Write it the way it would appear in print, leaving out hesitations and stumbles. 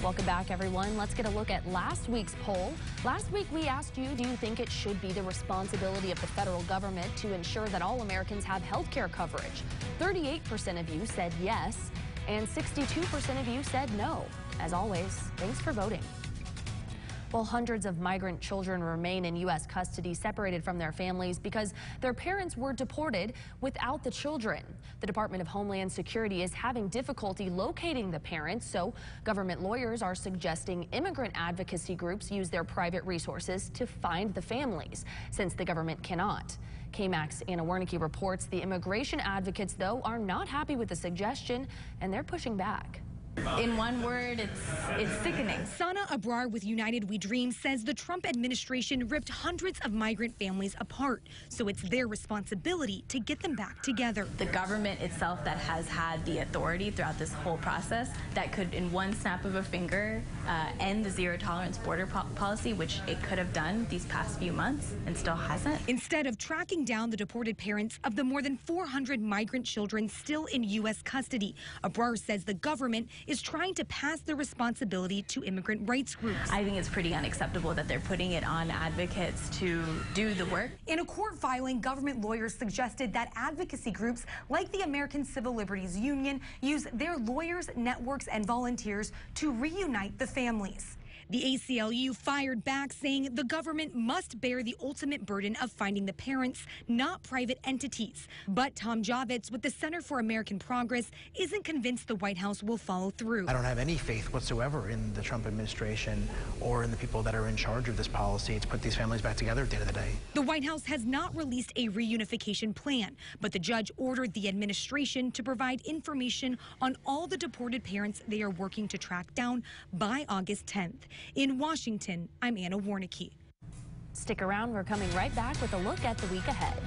Welcome back, everyone. Let's get a look at last week's poll. Last week, we asked you, do you think it should be the responsibility of the federal government to ensure that all Americans have health care coverage? 38% of you said yes, and 62% of you said no. As always, thanks for voting. Well, hundreds of migrant children remain in U.S. custody, separated from their families because their parents were deported without the children. The Department of Homeland Security is having difficulty locating the parents, so government lawyers are suggesting immigrant advocacy groups use their private resources to find the families, since the government cannot. KMAC's Anna Wernicke reports the immigration advocates, though, are not happy with the suggestion, and they're pushing back. In one word, it's sickening. Sana Abrar with United We Dream says the Trump administration ripped hundreds of migrant families apart, so it's their responsibility to get them back together. The government itself that has had the authority throughout this whole process that could, in one snap of a finger, end the zero-tolerance border policy, which it could have done these past few months and still hasn't. Instead of tracking down the deported parents of the more than 400 migrant children still in U.S. custody, Abrar says the government is trying to pass the responsibility to immigrant rights groups. I think it's pretty unacceptable that they're putting it on advocates to do the work. In a court filing, government lawyers suggested that advocacy groups like the American Civil Liberties Union use their lawyers, networks, and volunteers to reunite the families. The ACLU fired back, saying the government must bear the ultimate burden of finding the parents, not private entities. But Tom Javits with the Center for American Progress isn't convinced the White House will follow through. I don't have any faith whatsoever in the Trump administration or in the people that are in charge of this policy to put these families back together at the end of the day. The White House has not released a reunification plan, but the judge ordered the administration to provide information on all the deported parents they are working to track down by August 10th. In Washington, I'm Anna Wernicke. Stick around. We're coming right back with a look at the week ahead.